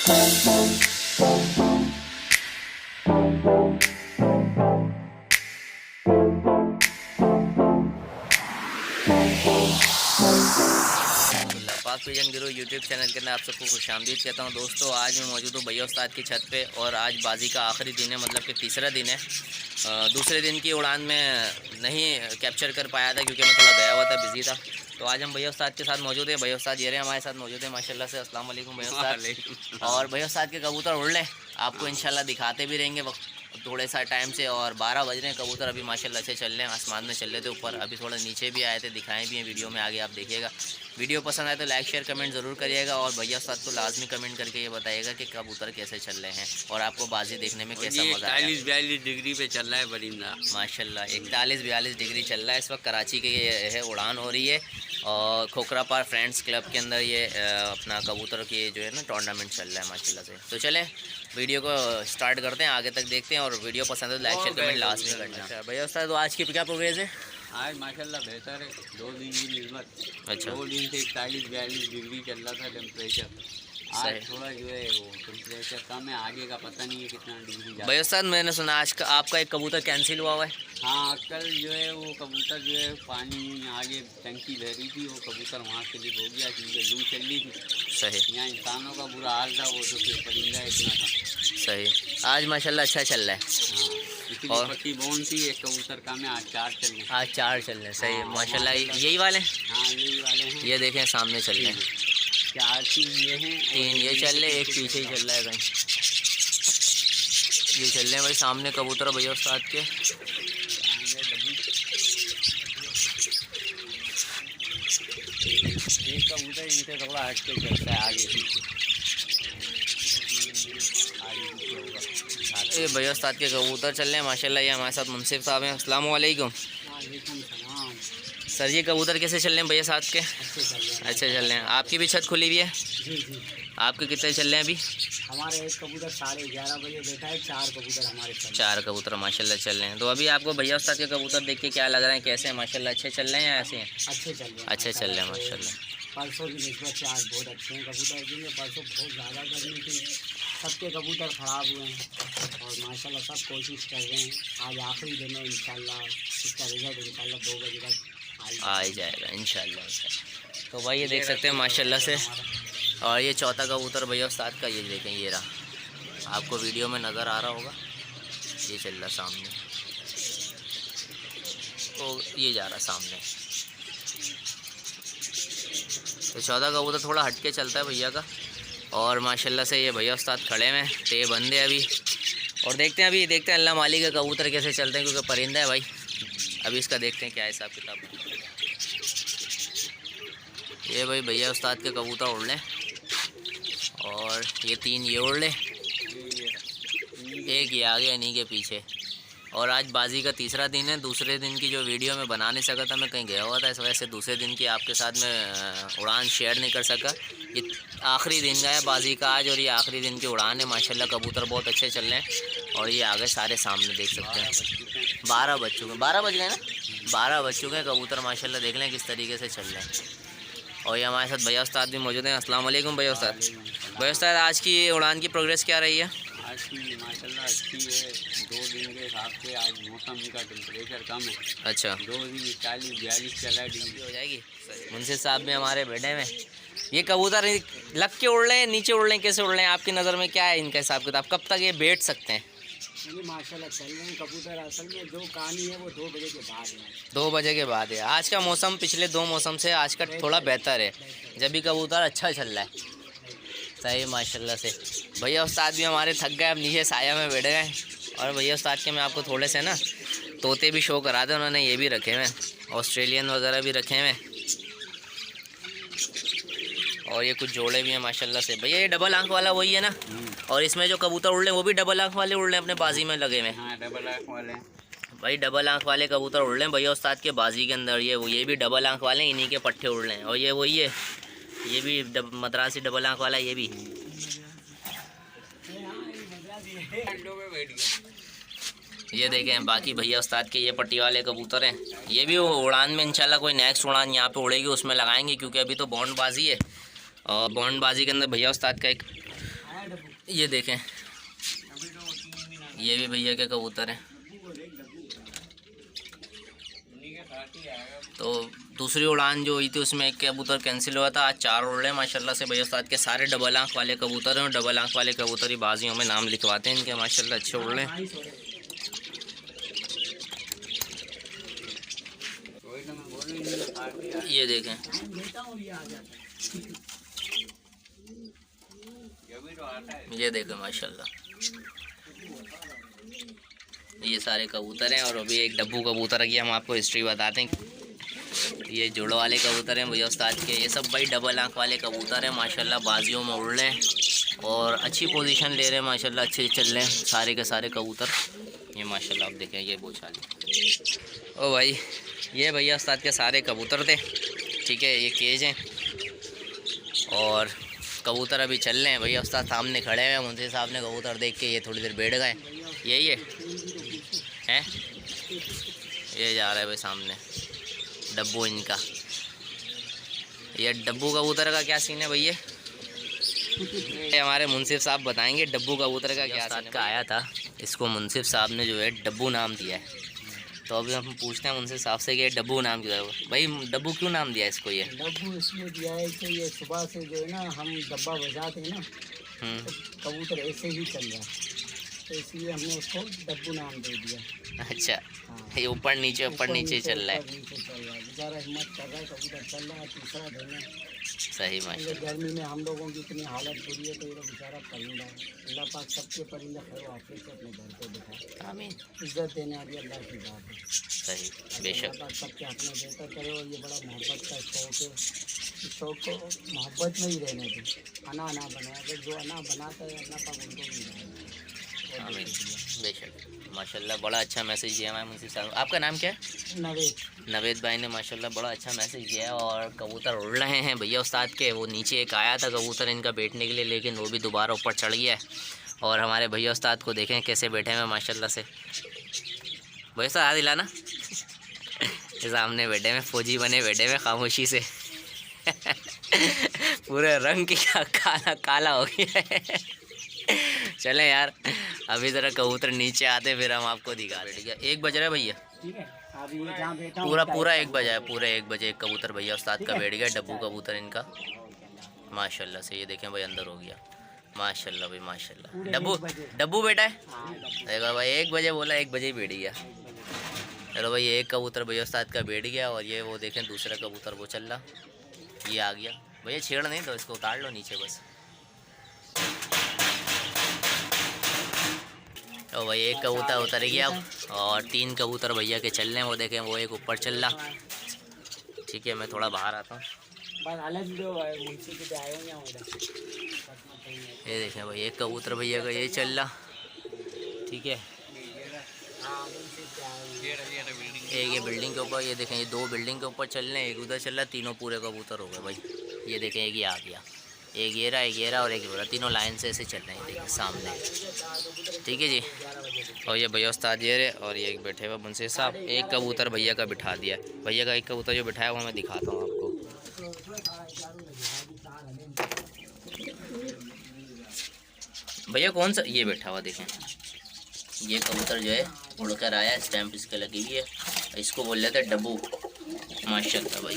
पाक पिजन गिरो YouTube channel के अंदर आप सबको खुशामदीद कहता हूँ। दोस्तों आज मैं मौजूद हूँ भैया उस्ताद की छत पे और आज बाजी का आखिरी दिन है, मतलब कि तीसरा दिन है। दूसरे दिन की उड़ान में नहीं कैप्चर कर पाया था क्योंकि मैं थोड़ा गया हुआ था, बिजी था। तो आज हम भैया उस्ताद के साथ मौजूद हैं। भैया उस्ताद ये रहे हमारे साथ मौजूद है माशाल्लाह से। अस्सलाम वालेकुम भैया उस्ताद। और भैया उस्ताद के कबूतर उड़ लें, आपको इंशाल्लाह दिखाते भी रहेंगे थोड़े सा टाइम से। और 12 बज रहे हैं, कबूतर अभी माशाल्लाह अच्छे चल रहे हैं, आसमान में चल रहे थे ऊपर, अभी थोड़ा नीचे भी आए थे, दिखाएं भी हैं वीडियो में, आगे आप देखिएगा। वीडियो पसंद आए तो लाइक शेयर कमेंट ज़रूर करिएगा और भैया उस्ताद को लाजमी कमेंट करके ये बताइएगा कि कबूतर कैसे चल रहे हैं और आपको बाजी देखने में कैसा मज़ा आया। 41-42 डिग्री पे चल रहा है परिंदा माशाल्लाह 41-42 डिग्री चल रहा है इस वक्त। कराची के ये है उड़ान हो रही है और खोखरा पार फ्रेंड्स क्लब के अंदर ये अपना कबूतर की जो है ना टूर्नामेंट चल रहा है माशाल्लाह से। तो चले वीडियो को स्टार्ट करते हैं, आगे तक देखते हैं और वीडियो पसंद है तो लाइक शेयर कमेंट लाजमी करना। अच्छा भैया उस्ताद, तो आज की क्या प्रोग्रेस है? आज माशाल्लाह बेहतर है, 2 दिन की निस्बत। अच्छा, 2 दिन से 41-42 डिग्री चल रहा था टेम्परेचर। आज थोड़ा जो है वो टेम्परेचर कम है, आगे का पता नहीं है कितना डिग्री जा। भैया उस्ताद मैंने सुना आज का आपका एक कबूतर कैंसिल हुआ है। हाँ, कल जो है वो कबूतर जो है पानी आगे टंकी बह रही थी, वो कबूतर वहाँ से लिप हो गया क्योंकि लू चल रही थी। सही, यहाँ इंसानों का बुरा हाल था, वो तो फिर परिंदा इतना था। सही। आज माशाल्लाह अच्छा चल रहा है। हाँ, इसलिए और पट्टी बोन थी एक कबूतर का में, आज 4 चल रहे हैं। आज 4 चल रहे हैं, सही है हाँ, माशाल्लाह। यही वाले? हाँ, यही वाले हैं। ये देखें सामने चल रहे हैं, 4-3 ये हैं, 3 ये चल रहे, एक पीछे ही चल रहा है कहीं। ये चल रहे हैं भाई सामने कबूतर भैया उस्ताद के। एक कबूतर इनसे थोड़ा हट के चलता है आगे पीछे। ये भैया उस्ताद के कबूतर चल रहे हैं माशाल्लाह। ये हमारे साथ मुनसिफ साहब हैं। अस्सलाम वालेकुम सर। ये कबूतर कैसे चल रहे हैं भैया साथ के? अच्छे चल रहे हैं। आपकी भी छत खुली हुई है? जी जी। आपके कितने चल रहे हैं अभी? हमारे एक कबूतर 11:30 बजे बैठा है, 4 कबूतर हमारे चल रहे हैं। 4 कबूतर माशाल्लाह चल रहे हैं। तो अभी आपको भैया उस्ताद के कबूतर देख के क्या लग रहा है, कैसे हैं माशाल्लाह? अच्छे चल रहे हैं या ऐसे हैं? अच्छे चल रहे हैं, अच्छे चल रहे हैं माशाल्लाह। परसों की निस्बत से आज बहुत अच्छे हैं कबूतर। जिनमें परसों बहुत ज़्यादा गर्मी थी, सबके कबूतर ख़राब हुए हैं और माशाल्लाह सब कोशिश कर रहे हैं। आज आखिरी दिन है, इंशाल्लाह इसका रिजल्ट इंशाल्लाह 2 बजे तक आ ही जाएगा इंशाल्लाह। तो भाई ये देख सकते हैं माशाल्लाह से। और ये चौथा कबूतर भैया उस्ताद का, ये देखें ये रहा, आपको वीडियो में नज़र आ रहा होगा, ये चल रहा सामने, तो ये जा रहा सामने। तो चौथा कबूतर थोड़ा हटके चलता है भैया का और माशाल्लाह से ये भैया उस्ताद खड़े हैं, टे बंद है अभी। और देखते हैं अल्लाह मालिक के कबूतर कैसे चलते हैं क्योंकि परिंदा है भाई। अभी इसका देखते हैं क्या हिसाब किताब। ये भाई भैया उस्ताद के कबूतर उड़ लें और ये 3 ये उड़ लें, एक ये आगे इन्हीं के पीछे। और आज बाजी का तीसरा दिन है। दूसरे दिन की जो वीडियो मैं बना नहीं सका था, मैं कहीं गया हुआ था, इस वजह से दूसरे दिन की आपके साथ में उड़ान शेयर नहीं कर सका। ये आखिरी दिन का है बाजी का आज और ये आखिरी दिन की उड़ान है माशाल्लाह। कबूतर बहुत अच्छे चल रहे हैं और ये आगे सारे सामने देख सकते हैं। 12 बज चुके हैं, 12 बज गए ना, 12 बज चुके हैं। कबूतर माशाल्लाह देख लें किस तरीके से चल रहे हैं। और ये हमारे साथ भैया उस्ताद भी मौजूद हैं। अस्सलाम वालेकुम भैया उस्ताद। भैया उस्ताद आज की उड़ान की प्रोग्रेस क्या रही है? आज की माशाल्लाह अच्छी है। 2 दिन के हिसाब से आज मौसम का टेम्परेचर कम है। अच्छा, 2 दिन 41-42 चला डिग्री हो जाएगी। मुनसिफ साहब भी हमारे बैठे में। ये कबूतर लग के उड़ रहे हैं, नीचे उड़ रहे हैं, कैसे उड़ रहे हैं? आपकी नज़र में क्या है इनका हिसाब किताब? कब तक ये बैठ सकते हैं? ये माशाल्लाह चल रहे हैं कबूतर। असल में जो कहानी है वो 2 बजे के बाद है। 2 बजे के बाद है। आज का मौसम पिछले 2 मौसम से आज का थोड़ा बेहतर है, जब भी कबूतर अच्छा चल रहा है। सही माशाल्लाह से। भैया उस्ताद भी हमारे थक गए, अब नीचे साया में बैठ गए। और भैया उस्ताद के मैं आपको थोड़े से ना तोते भी शो करा दे, उन्होंने ये भी रखे हुए, ऑस्ट्रेलियन वगैरह भी रखे हुए और ये कुछ जोड़े भी हैं माशाल्लाह से। भैया ये डबल आंख वाला वही है ना? और इसमें जो कबूतर उड़ रहे हैं वो भी डबल आंख वाले उड़ रहे हैं, अपने बाजी में लगे हुए। हाँ, डबल आँख वाले भाई डबल आंख वाले कबूतर उड़ रहे हैं भैया उस्ताद के बाजी के अंदर। ये भी डबल आंख वाले हैं, इन्हीं के पट्टे उड़ रहे हैं। और ये वही है, ये भी मद्रासी डबल आंख वाला, ये भी। ये देखें बाकी भैया उस्ताद के ये पट्टी वाले कबूतर हैं। ये भी उड़ान में इंशाल्लाह कोई नेक्स्ट उड़ान यहाँ पे उड़ेगी उसमें लगाएंगे क्योंकि अभी तो बॉन्ड बाजी है। और बॉन्ड बाजी के अंदर भैया उस्ताद का एक ये देखें, ये भी भैया के कबूतर हैं। तो दूसरी उड़ान जो हुई थी उसमें एक कबूतर कैंसिल हुआ था। आज 4 उड़ रहे हैं माशाल्लाह से भैया उस्ताद के। सारे डबल आँख वाले कबूतर हैं और डबल आँख वाले कबूतर ही बाजियों में नाम लिखवाते हैं इनके, माशाल्लाह अच्छे उड़ रहे हैं। ये देखें, ये देखें माशाल्लाह, ये सारे कबूतर हैं। और अभी एक डब्बू कबूतर की हम आपको हिस्ट्री बताते हैं। ये जुड़ वाले कबूतर हैं भैया उस्ताद के। ये सब भाई डबल आँख वाले कबूतर हैं माशाल्लाह, बाजियों में उड़ रहे हैं और अच्छी पोजीशन ले रहे हैं माशाल्लाह, अच्छे चल रहे हैं सारे के सारे कबूतर। ये माशाल्लाह आप देखें, ये बोछाली। ओ भाई, ये भैया उस्ताद के सारे कबूतर थे, ठीक है। ये केज हैं और कबूतर अभी चल रहे हैं। भैया उस्ताद सामने खड़े हैं, मुंशी साहब ने कबूतर देख के ये थोड़ी देर बैठ गए। यही है, ये जा रहा है भाई सामने डब्बू इनका। ये डब्बू कबूतर का क्या सीन है भैया? हमारे मुंसिफ साहब बताएंगे डब्बू कबूतर का क्या सीन है। का आया था, इसको मुंसिफ साहब ने जो है डब्बू नाम दिया है। तो अभी हम पूछते हैं मुंसिफ साहब से कि डब्बू नाम क्यों है भाई? डब्बू क्यों नाम दिया इसको? ये डब्बू इसलिए दिया है कि ये सुबह से जो है ना हम डब्बा बजाते हैं ना, तो कबूतर ऐसे ही चल रहा है, तो इसलिए हमने उसको डब्बू नाम दे दिया। अच्छा, हाँ। ये ऊपर नीचे चल रहा है। बेचारा हिम्मत कर रहा है, कबूतर चल रहा है, तीसरा दिन है। सही माशाल्लाह। गर्मी में हम लोगों की इतनी हालत बुरी है, तो ये बेचारा परिंदा है। अल्लाह पाक सबके परिंदा खैर वापस से अपने घर पे दिखाए। आमीन। इज्जत देने वाली अल्लाह की बात है। सही, बेशक। अल्लाह पाक सबके हाथ में बेहतर करे। और ये बड़ा मोहब्बत का शौक है, इस शौक को मोहब्बत में ही रहने दें, अना बनाए। अगर जो अना बनाता है अल्लाह पाक उनको भी बनाए। आमीन, बेशक माशाल्लाह। बड़ा अच्छा मैसेज दिया हमारे मुंशी साहब। आपका नाम क्या है? नवेद भाई ने माशाल्लाह बड़ा अच्छा मैसेज दिया है। और कबूतर उड़ रहे हैं भैया उस्ताद के। वो नीचे एक आया था कबूतर इनका बैठने के लिए, लेकिन वो भी दोबारा ऊपर चढ़ गया है। और हमारे भैया उस्ताद को देखें कैसे बैठे हैं माशाल्लाह से। भैया उस्ताद हाथ हिलाना। सामने बैठे में फौजी बने बैठे में खामोशी से। पूरे रंग की काला काला हो गया है। चलें यार, अभी ज़रा कबूतर नीचे आते फिर हम आपको दिखा रहे। ठीक है, 1 बज रहा है भैया, ठीक है। अभी ये जहाँ बैठा पूरा 1 बजा है। पूरे 1 बजे एक कबूतर भैया उस्ताद का बैठ गया, डब्बू कबूतर इनका माशाल्लाह से। ये देखें भाई अंदर हो गया माशाल्लाह भाई माशाल्लाह। डब्बू बेटा है, देखो भाई 1 बजे बोला, 1 बजे ही बैठ गया। चलो भाई, एक कबूतर भैया उस्ताद का बैठ गया। और ये वो देखें दूसरा कबूतर वो चल रहा, ये आ गया। भैया छेड़ नहीं तो इसको उतार लो नीचे बस। तो भाई एक कबूतर उतर गया और 3 कबूतर भैया के चल रहे हैं। वो देखें, वो एक ऊपर चल रहा। ठीक है, मैं थोड़ा बाहर आता हूँ। ये देखें भाई, एक कबूतर भैया का ये चल रहा। ठीक है, एक ये बिल्डिंग के ऊपर, ये देखें ये 2 बिल्डिंग के ऊपर चल रहे हैं, एक उधर चल रहा, तीनों पूरे कबूतर हो गए भाई। ये देखें, एक ये आ गया, एक ये रहा, एक ये रहा और एक ये रहा। तीनों लाइन से ऐसे चल रहे हैं, देखिए सामने। ठीक है जी। और ये भैया उस्ताद ये रहे और ये एक बैठे हुए मुंशी साहब। एक कबूतर भैया का बिठा दिया, भैया का एक कबूतर जो बिठाया वो मैं दिखाता हूँ आपको। भैया कौन सा ये बैठा हुआ देखें, ये कबूतर जो है उड़कर आया, स्टैम्प इसके लगी हुई है। इसको बोल रहे थे डब्बू माशाल्लाह भाई।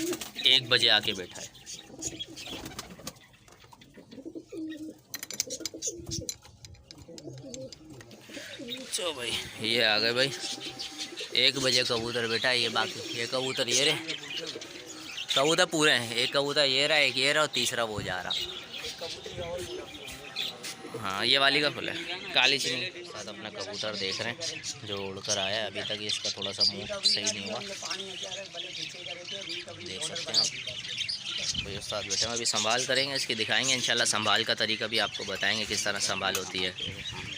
1 बजे आके बैठा है। चलो भाई, ये आ गए भाई। 1 बजे कबूतर बैठा है। ये बाकी ये कबूतर ये रहे, कबूतर पूरे हैं। एक कबूतर ये रहा, एक ये रहा और तीसरा वो जा रहा। हाँ, ये वाली का फुल है, काली चीनी साथ अपना कबूतर देख रहे हैं जो उड़कर आया है। अभी तक इसका थोड़ा सा मुंह सही नहीं हुआ, देख सकते हैं आप। भाई उस्ताद बैठे हैं, अभी संभाल करेंगे इसकी, दिखाएंगे इंशाल्लाह। संभाल का तरीका भी आपको बताएंगे, किस तरह संभाल होती है,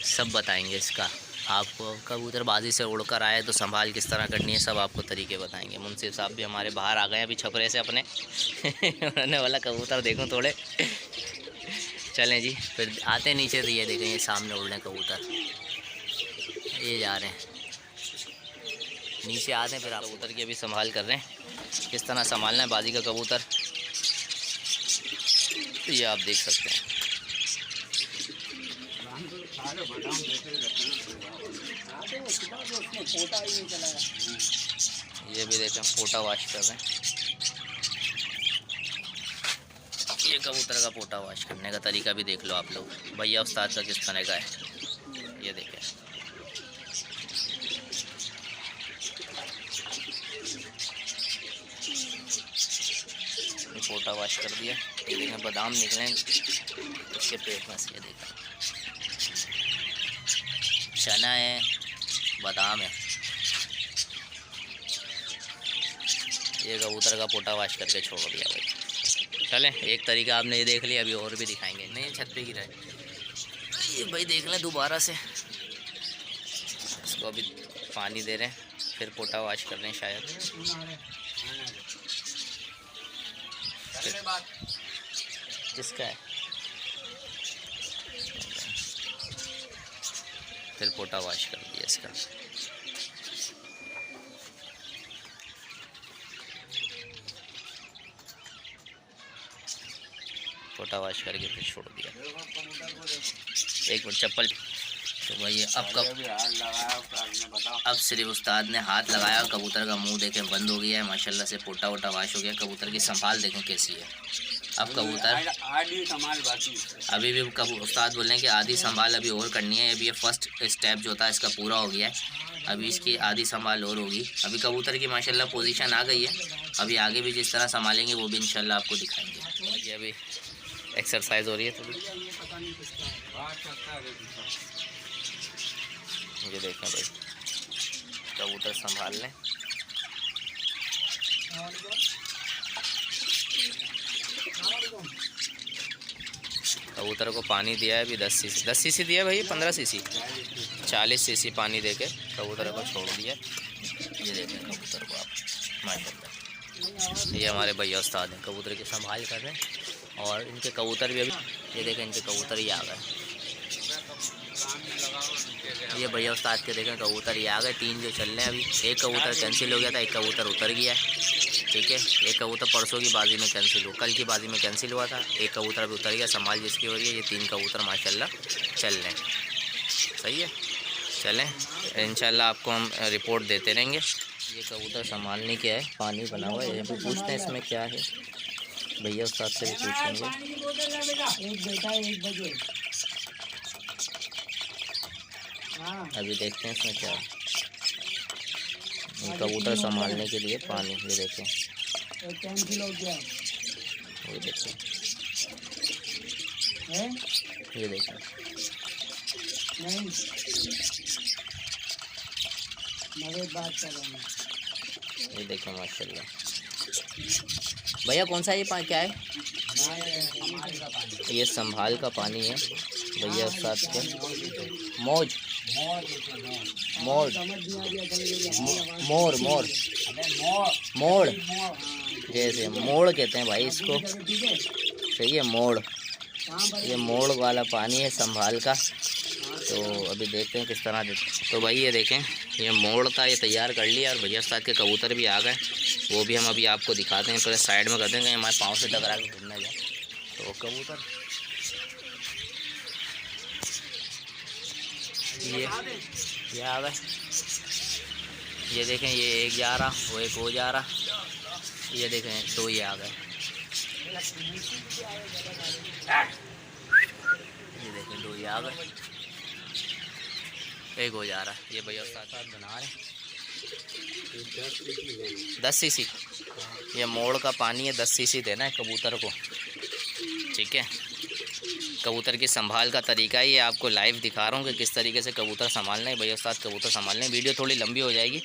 सब बताएंगे इसका आपको। कबूतरबाजी से उड़कर आए तो संभाल किस तरह करनी है, सब आपको तरीके बताएंगे। मुंसिफ साहब भी हमारे बाहर आ गए अभी छपरे से अपने। उन्होंने बोला कबूतर देखो थोड़े। चलें जी, फिर आते नीचे तो ये देखें, ये सामने उड़ रहे हैं कबूतर, ये जा रहे हैं नीचे। आते हैं फिर आप कबूतर की अभी संभाल कर रहे हैं, किस तरह संभालना है बाजी का कबूतर, तो ये आप देख सकते हैं। अरे बादाम जैसे ही रखना हाँ तो वो सुबह से उसमें पोटा ही नहीं चला है। ये भी देखें पोटा वॉश कर रहे हैं। ये कबूतर का पोटा वॉश करने का तरीका भी देख लो आप लोग, भैया उस्ताद का किस तरह का है। ये देखें ये पोटा वॉश कर दिया। ये देखें बादाम निकले इसके पेट में से। ये देखें चना है, बादाम है। ये कबूतर का पोटा वॉश करके छोड़ दिया भाई। चलें एक तरीका आपने ये देख लिया, अभी और भी दिखाएंगे। नहीं छत पे गिरा है ये भाई, देख लें दोबारा से। इसको अभी पानी दे रहे हैं, फिर पोटा वॉश कर रहे हैं शायद। किसका है? फिर पोटा वॉश कर दिया इसका। पोटा वॉश करके फिर छोड़ दिया। एक मिनट चप्पल। तो भाई अब सिर्फ उस्ताद ने हाथ लगाया, कबूतर का मुंह देखें बंद हो गया है माशाल्लाह से। पोटा वोटा वॉश हो गया। कबूतर की संभाल देखें कैसी है। अब कबूतर आधी संभाल बाकी, अभी भी उस्ताद बोल रहे हैं कि आधी संभाल अभी और करनी है। अभी ये फर्स्ट स्टेप जो था इसका पूरा हो गया है, अभी इसकी आधी संभाल और होगी। अभी कबूतर की माशाल्लाह पोजीशन आ गई है। अभी आगे भी जिस तरह संभालेंगे वो भी इंशाल्लाह आपको दिखाएंगे। ये अभी एक्सरसाइज हो रही है थोड़ी। ये देखें भाई कबूतर संभाल लें। कबूतर को पानी दिया है अभी 10 सीसी दिया है भाई, 15 सीसी 40 सीसी पानी देके कबूतर को छोड़ दिया। ये देखें कबूतर को आप माशाल्लाह। ये हमारे भैया उस्ताद हैं, कबूतर की संभाल कर रहे हैं। और इनके कबूतर भी अभी ये देखें, इनके कबूतर ही आ गए। ये भैया उस्ताद के देखें कबूतर ही आ गए। 3 जो चल रहे हैं अभी। एक कबूतर कैंसिल हो गया था, एक कबूतर उतर गया है। ठीक है, एक कबूतर परसों की बाजी में कैंसिल हुआ, कल की बाजी में कैंसिल हुआ था। एक कबूतर अभी उतर गया, संभाल जिसकी हो रही है। ये 3 कबूतर माशाल्लाह चल रहे हैं। सही है, चलें इंशाल्लाह आपको हम रिपोर्ट देते रहेंगे। ये कबूतर संभालने के है, पानी बना हुआ है। ये भी पूछते हैं इसमें क्या है, भैया उस्ताद से भी पूछेंगे। अभी देखते हैं इसमें क्या है। कबूतर संभालने के लिए पानी, ये देखें ये देखें ये देखें। ये देखें माशाल्लाह। भैया कौन सा ये क्या है? ये संभाल का पानी है भैया उस्ताद के। मौज मोर मोर मोर मोड़, जैसे मोड़ कहते हैं भाई इसको। सही है, मोड़। ये मोड़ वाला पानी है संभाल का। तो अभी देखते हैं किस तरह देते। तो भाई ये देखें, ये मोड़ था, ये तैयार कर लिया। और भैया उस्ताद के कबूतर भी आ गए, वो भी हम अभी आपको दिखाते हैं। पहले साइड में कर देंगे, हमारे पाँव से टकरा के घूमने जाए। तो कबूतर ये आ गए। ये देखें, ये एक जा रहा, वो एक हो जा रहा। ये देखें 2 ये आ गए। ये देखें 2 ये आ गए, एक हो जा रहा। ये भैया साथ बना रहे 10 सीसी। ये मोड़ का पानी है, 10 सीसी देना है कबूतर को। ठीक है, कबूतर की संभाल का तरीका ही है, आपको लाइव दिखा रहा हूँ कि किस तरीके से कबूतर संभालना है। भैया उस्ताद कबूतर संभालने, वीडियो थोड़ी लंबी हो जाएगी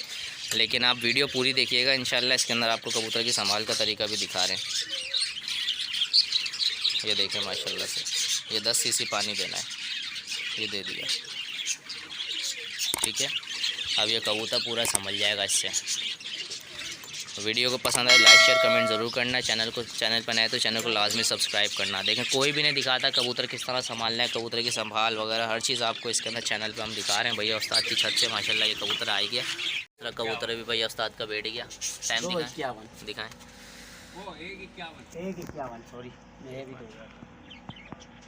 लेकिन आप वीडियो पूरी देखिएगा इंशाल्लाह। इसके अंदर आपको कबूतर की संभाल का तरीका भी दिखा रहे हैं। ये देखें माशाल्लाह से, ये 10 सीसी पानी देना है, ये दे दिया। ठीक है, अब ये कबूतर पूरा संभल जाएगा इससे। वीडियो को पसंद आए लाइक शेयर कमेंट ज़रूर करना। चैनल पर नए तो चैनल को लाजमी सब्सक्राइब करना। देखें कोई भी नहीं दिखाता कबूतर किस तरह संभालना है, कबूतर की संभाल वगैरह हर चीज़ आपको इसके अंदर चैनल पे हम दिखा रहे हैं। भैया उस्ताद की छत से माशाल्लाह ये कबूतर आ गया। कबूतर भी भैया उस्ताद का बैठ गया। टाइम दिखाएं। वो 1:51 1:51 सॉरी, मेरे भी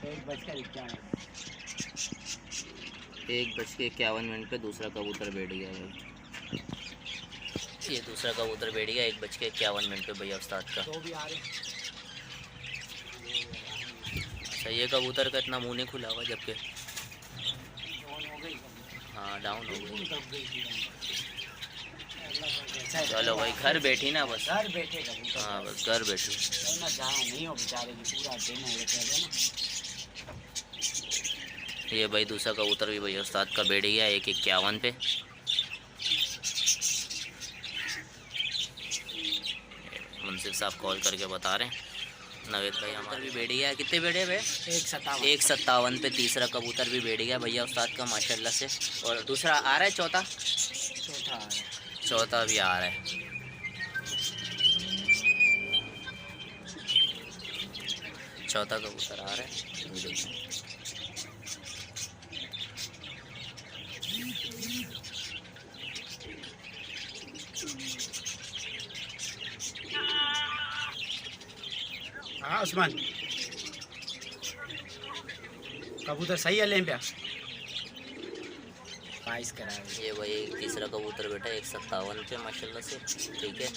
1:51 पे दूसरा कबूतर बैठ गया है। ये दूसरा कबूतर बैठ गया 1:51 पे भैया उस्ताद का। तो भी आ रहे अच्छा, ये कबूतर का इतना मुंह नहीं खुला हुआ, जबकि हाँ डाउन हो गई। चलो भाई घर बैठी ना बस, घर बैठे कबूतर। हाँ बस घर बैठी। ना जहाँ नहीं हो बेचारे की पूरा दिन उड़ते हैं ना। ये भाई दूसरा कबूतर भी भैया उस्ताद का बैठ गया 1:51 पे। मुंसिफ साहब कॉल करके बता रहे हैं नवेद भाई हमारा भी बैठ गया। कितने बैठे भाई? 1:57 पे तीसरा कबूतर भी बैठ गया भैया उस्ताद का माशाल्लाह से। और दूसरा आ रहा है, चौथा भी आ रहा है। चौथा कबूतर आ रहा है, देखो। हाँ उस्मान, कबूतर सही है लें पे 22 करा है। ये भाई तीसरा कबूतर बेटा 1:57 पे माशाल्लाह से, ठीक है।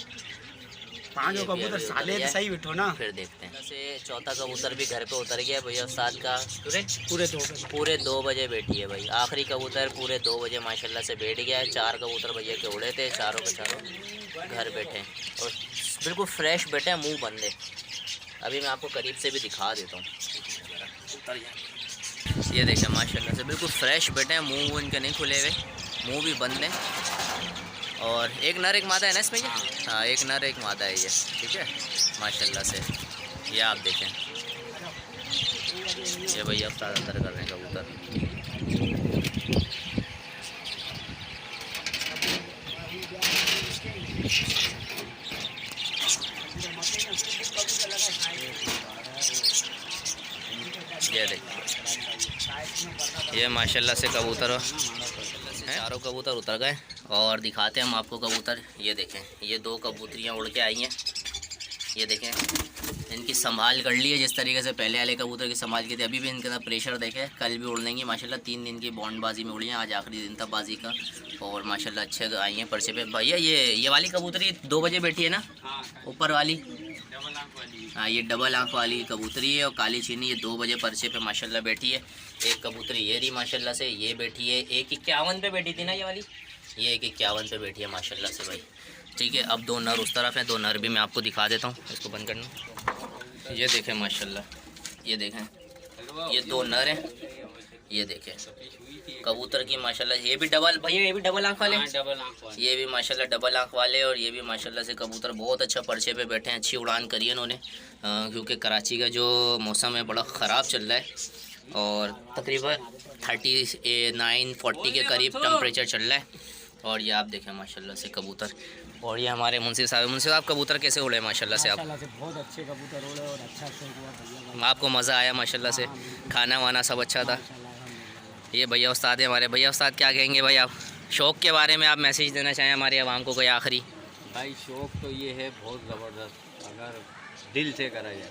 5 ये भी कबूतर अभी साले उतर तो सही बिठो ना। फिर देखते हैं। से चौथा कबूतर भी घर पे उतर गया भैया उस्ताद का। पूरे 2 बजे बैठी है भाई। आखिरी कबूतर पूरे 2 बजे माशाल्लाह से बैठ गया है। 4 कबूतर भैया के उड़े थे, चारों के चारों घर बैठे हैं और बिल्कुल फ्रेश बैठे हैं, मुँह बंद है। अभी मैं आपको करीब से भी दिखा देता हूँ। ये देखें माशाल्लाह से बिल्कुल फ्रेश बैठे हैं, मुँह इनके नहीं खुले हुए, मुँह भी बंद है। और एक नर एक मादा है ना इसमें ये? हाँ एक नर एक मादा है ये, ठीक है माशाल्लाह से। ये आप देखें, ये भैया अब अंदर कर रहे हैं कबूतर। ये देखिए, ये माशाल्लाह से कबूतर हैं, चारों कबूतर उतर गए। और दिखाते हैं हम आपको कबूतर। ये देखें, ये 2 कबूतरियाँ उड़ के आई हैं। ये देखें, इनकी संभाल कर ली है जिस तरीके से पहले वाले कबूतर की संभाल की थी। अभी भी इनके साथ प्रेशर देखें, कल भी उड़ लेंगी माशाल्लाह। 3 दिन की बॉन्डबाजी में उड़ी हैं, आज आखिरी दिन था बाजी का। और माशाल्लाह अच्छे आई हैं पर्चे पे। भैया ये वाली कबूतरी 2 बजे बैठी है ना, ऊपर वाली? हाँ ये डबल आँख वाली कबूतरी है और काली चीनी। ये 2 बजे पर्चे पे माशाल्लाह बैठी है। एक कबूतरी ये रही माशाल्लाह से, ये बैठी है 1:51 पे बैठी थी ना ये वाली, ये 1:51 पे बैठी है माशाल्लाह से भाई, ठीक है। अब 2 नर उस तरफ हैं, 2 नर भी मैं आपको दिखा देता हूँ। इसको बंद करना। ये देखें माशाल्लाह, ये देखें, ये 2 नर हैं। ये देखें कबूतर की माशाल्लाह, ये भी डबल भैया, ये भी डबल आँख वाले, ये भी माशाल्लाह डबल आँख वाले। और ये भी माशाल्लाह से कबूतर बहुत अच्छा पर्चे पे बैठे हैं, अच्छी उड़ान करी है इन्होंने। क्योंकि कराची का जो मौसम है बड़ा ख़राब चल रहा है और तकरीबन 39-40 के करीब टेम्परेचर चल रहा है। और ये आप देखें माशाल्लाह से कबूतर। और ये हमारे मुंसिफ साहब कबूतर कैसे उड़े माशाल्लाह से? आप बहुत अच्छे कबूतर उड़े और अच्छा शौक हुआ भैया। आपको मज़ा आया माशाल्लाह से? खाना वाना सब अच्छा था? ये भैया उस्ताद है हमारे। भैया उस्ताद क्या कहेंगे भाई आप शौक़ के बारे में? आप मैसेज देना चाहें हमारे आवाम को कोई आखिरी? भाई शौक़ तो ये है बहुत ज़बरदस्त, अगर दिल से करा जाए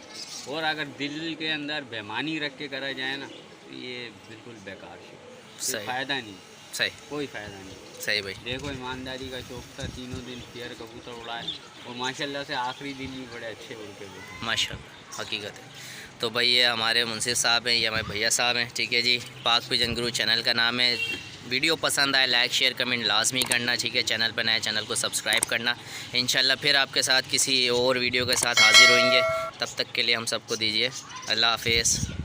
और अगर दिल के अंदर बेईमानी रख के करा जाए ना तो ये बिल्कुल बेकार शौक़, फ़ायदा नहीं, सही, कोई फ़ायदा नहीं। सही भाई, देखो ईमानदारी का शौक़ था, 3 दिन पेयर कबूतर उड़ाए और माशाल्लाह से आखिरी दिन भी बड़े अच्छे उड़ के बैठे माशाल्लाह, हकीकत है। तो भाई ये हमारे मुंसिफ साहब हैं, ये हमारे भैया साहब हैं, ठीक है जी। पाक पिजन गुरु चैनल का नाम है। वीडियो पसंद आए लाइक शेयर कमेंट लाजमी करना, ठीक है। चैनल पर नए चैनल को सब्सक्राइब करना। इंशाल्लाह फिर आपके साथ किसी और वीडियो के साथ हाजिर होंगे। तब तक के लिए हम सबको दीजिए अल्लाह हाफिज़।